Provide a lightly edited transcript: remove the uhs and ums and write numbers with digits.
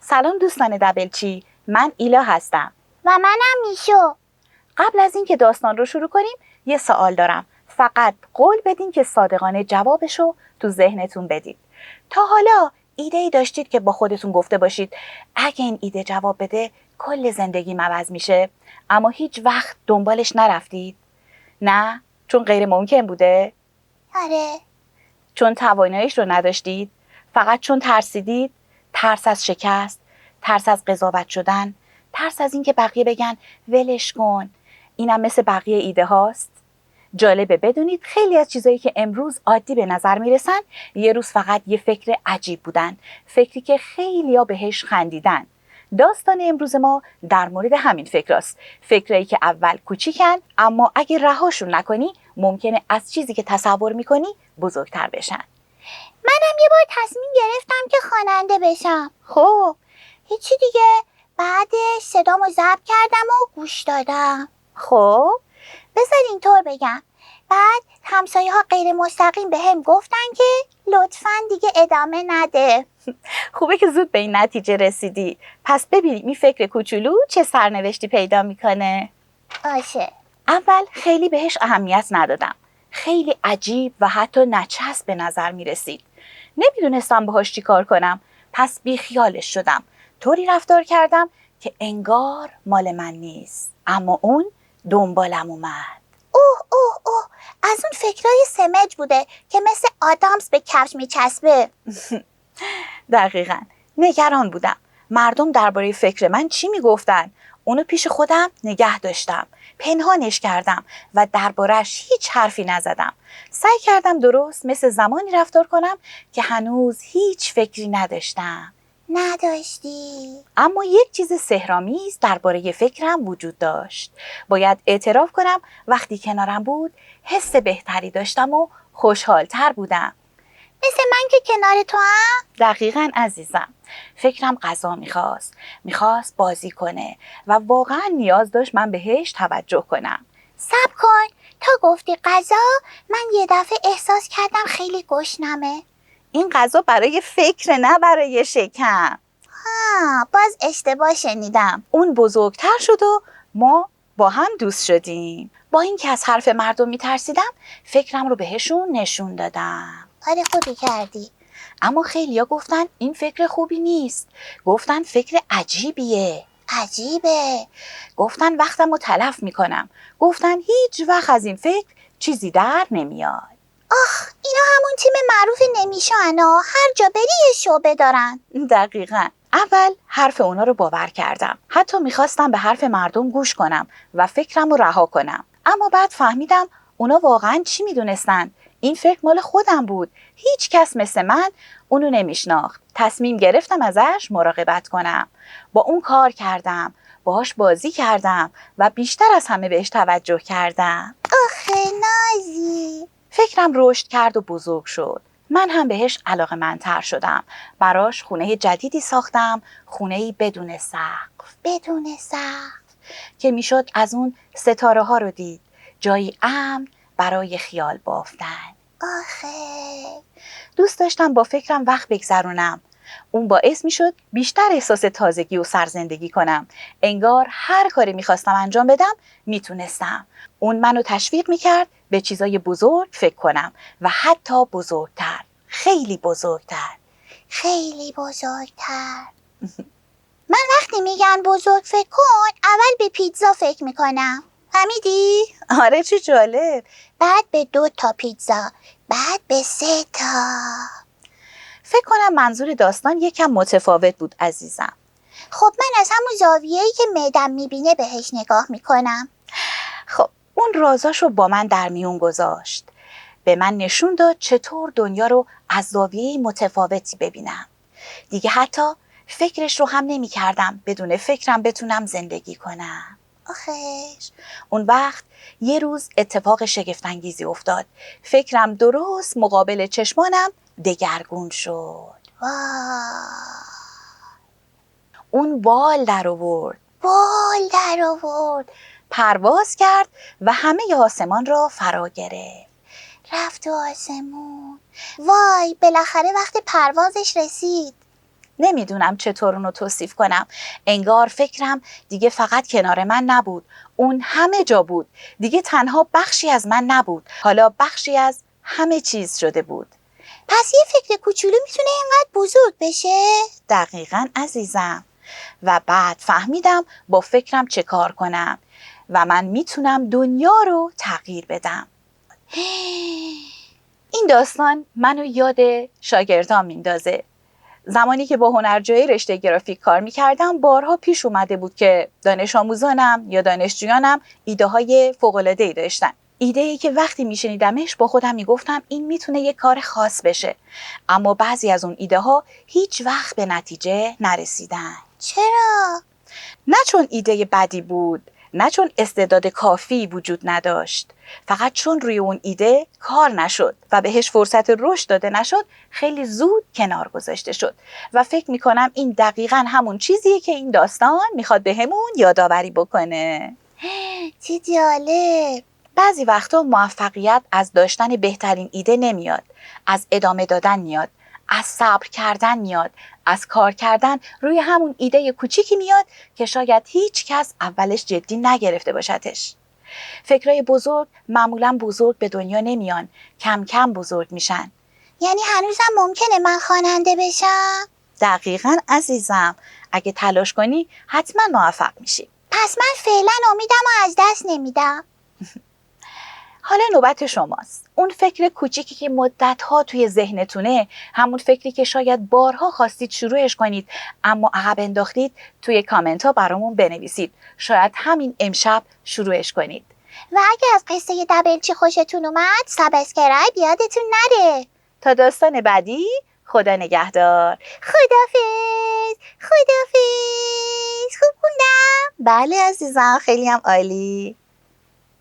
سلام دوستان دبلچی، من ایلا هستم. و منم میشو. قبل از اینکه داستان رو شروع کنیم یه سوال دارم. فقط قول بدین که صادقانه جوابشو تو ذهنتون بدید. تا حالا ایده‌ای داشتید که با خودتون گفته باشید اگه این ایده جواب بده کل زندگیم عوض میشه، اما هیچ وقت دنبالش نرفتید؟ نه؟ چون غیر ممکن بوده؟ آره. چون تواناییش رو نداشتید؟ فقط چون ترسیدید؟ ترس از شکست، ترس از قضاوت شدن، ترس از اینکه بقیه بگن ولش کن، اینم مثل بقیه ایده هاست. جالبه بدونید خیلی از چیزایی که امروز عادی به نظر میرسن یه روز فقط یه فکر عجیب بودن، فکری که خیلیا بهش خندیدن. داستان امروز ما در مورد همین فکراست، فکرایی که اول کوچیکن اما اگه رهاشون نکنی ممکنه از چیزی که تصور میکنی بزرگتر بشن. منم یه بار تصمیم گرفتم که خواننده بشم. خب هیچی دیگه. بعدش صدامو ضبط کردم و گوش دادم. خب بذار اینطور بگم. بعد همسایه ها غیر مستقیم به هم گفتن که لطفاً دیگه ادامه نده. خوبه که زود به این نتیجه رسیدی. پس ببینیم این فکر کوچولو چه سرنوشتی پیدا میکنه. باشه. اول خیلی بهش اهمیت ندادم. خیلی عجیب و حتی نچسب به نظر می رسید. نمیدونستم باهاش چی کار کنم. پس بیخیالش شدم. طوری رفتار کردم که انگار مال من نیست. اما اون دنبالم اومد. اوه از اون فکرای سمج بوده که مثل آدامس به کفش میچسبه. دقیقاً. نگران بودم. مردم درباره فکر من چی میگفتن؟ اونو پیش خودم نگه داشتم. پنهانش کردم و دربارش هیچ حرفی نزدم. سعی کردم درست مثل زمانی رفتار کنم که هنوز هیچ فکری نداشتم. نداشتی؟ اما یک چیز سحرآمیز درباره فکرم وجود داشت. باید اعتراف کنم وقتی کنارم بود حس بهتری داشتم و خوشحالتر بودم. مثل من که کنار تو هم؟ دقیقاً عزیزم. فکرم غذا میخواست بازی کنه و واقعاً نیاز داشت من بهش توجه کنم. صبر کن. تا گفتی غذا من یه دفعه احساس کردم خیلی گشنمه. این غذا برای فکر نه برای شکم. باز اشتباه شنیدم. اون بزرگتر شد و ما با هم دوست شدیم. با اینکه از حرف مردم میترسیدم فکرم رو بهشون نشون دادم. کار خوبی کردی. اما خیلیا گفتن این فکر خوبی نیست. گفتن فکر عجیبیه. عجیبه. گفتن وقتم رو تلف میکنم. گفتن هیچ وقت از این فکر چیزی در نمیاد. اینا همون تیم معروف نمیشانا، هر جا بری یه شعبه دارن. دقیقاً. اول حرف اونا رو باور کردم. حتی میخواستم به حرف مردم گوش کنم و فکرم رو رها کنم. اما بعد فهمیدم اونا واقعاً چی میدونستن. این فکر مال خودم بود. هیچ کس مثل من اونو نمیشناخت. تصمیم گرفتم ازش مراقبت کنم. با اون کار کردم. باهاش بازی کردم و بیشتر از همه بهش توجه کردم. آخه نازی. فکرم رشد کرد و بزرگ شد. من هم بهش علاقه‌مندتر شدم. براش خونه جدیدی ساختم، خونه‌ای بدون سقف. بدون سقف. که میشد از اون ستاره ها رو دید. جایی امن برای خیال بافتن. آخه دوست داشتم با فکرم وقت بگذرونم. اون باعث میشد بیشتر احساس تازگی و سرزندگی کنم. انگار هر کاری میخواستم انجام بدم میتونستم. اون منو تشویق میکرد به چیزای بزرگ فکر کنم و حتی بزرگتر. خیلی بزرگتر. خیلی بزرگتر. من وقتی میگن بزرگ فکر کن اول به پیتزا فکر میکنم. فهمیدی؟ آره چه جالب. بعد به 2 تا پیتزا. بعد به 3 تا. فکر کنم منظور داستان یکم متفاوت بود عزیزم. خب من از همون زاویه‌ای که معدم میبینه بهش نگاه میکنم. خب اون رازاشو با من در میون گذاشت. به من نشون داد چطور دنیا رو از زاویه متفاوتی ببینم. دیگه حتی فکرش رو هم نمی کردم بدون فکرم بتونم زندگی کنم. آخش. اون وقت یه روز اتفاق شگفت‌انگیزی افتاد. فکرم درست مقابل چشمانم دگرگون شد. واه. اون بال در آورد. بال در آورد. پرواز کرد و همه ی آسمان را فرا گرفت. رفت تو آسمون. وای بالاخره وقت پروازش رسید. نمیدونم چطور اونو توصیف کنم. انگار فکرم دیگه فقط کنار من نبود. اون همه جا بود. دیگه تنها بخشی از من نبود. حالا بخشی از همه چیز شده بود. پس یه فکر کوچولو میتونه اینقدر بزرگ بشه؟ دقیقاً عزیزم. و بعد فهمیدم با فکرم چه کار کنم و من میتونم دنیا رو تغییر بدم. این داستان منو یاد شاگردام میندازه. زمانی که با هنرجوی رشته گرافیک کار میکردم بارها پیش اومده بود که دانش آموزانم یا دانشجویانم ایده های فوق‌العاده‌ای داشتن. ایده‌ای که وقتی میشنیدمش با خودم میگفتم این میتونه یه کار خاص بشه. اما بعضی از اون ایده ها هیچ وقت به نتیجه نرسیدن. چرا؟ نه چون ایده بدی بود، نه چون استعداد کافی وجود نداشت، فقط چون روی اون ایده کار نشد و بهش فرصت رشد داده نشد، خیلی زود کنار گذاشته شد. و فکر میکنم این دقیقاً همون چیزیه که این داستان میخواد بهمون یادآوری بکنه. چه جالب. بعضی وقتا موفقیت از داشتن بهترین ایده نمیاد، از ادامه دادن میاد، از صبر کردن میاد، از کار کردن روی همون ایده کوچیکی میاد که شاید هیچ کس اولش جدی نگرفته باشدش. فکرای بزرگ معمولاً بزرگ به دنیا نمیان، کم کم بزرگ میشن. یعنی هنوزم ممکنه من خواننده بشم؟ دقیقاً عزیزم. اگه تلاش کنی حتما موفق میشی. پس من فعلا امیدم رو از دست نمیدم. حالا نوبت شماست. اون فکر کوچیکی که مدت‌ها توی ذهنتونه، همون فکری که شاید بارها خواستید شروعش کنید اما عقب انداختید، توی کامنت ها برامون بنویسید. شاید همین امشب شروعش کنید. و اگه از قصه دبلچی خوشتون اومد سابسکرایب یادتون نره. تا داستان بعدی، خدا نگهدار. خدافظ. خدافظ. خوب خوندم؟ بله عزیزم، خیلی هم عالی.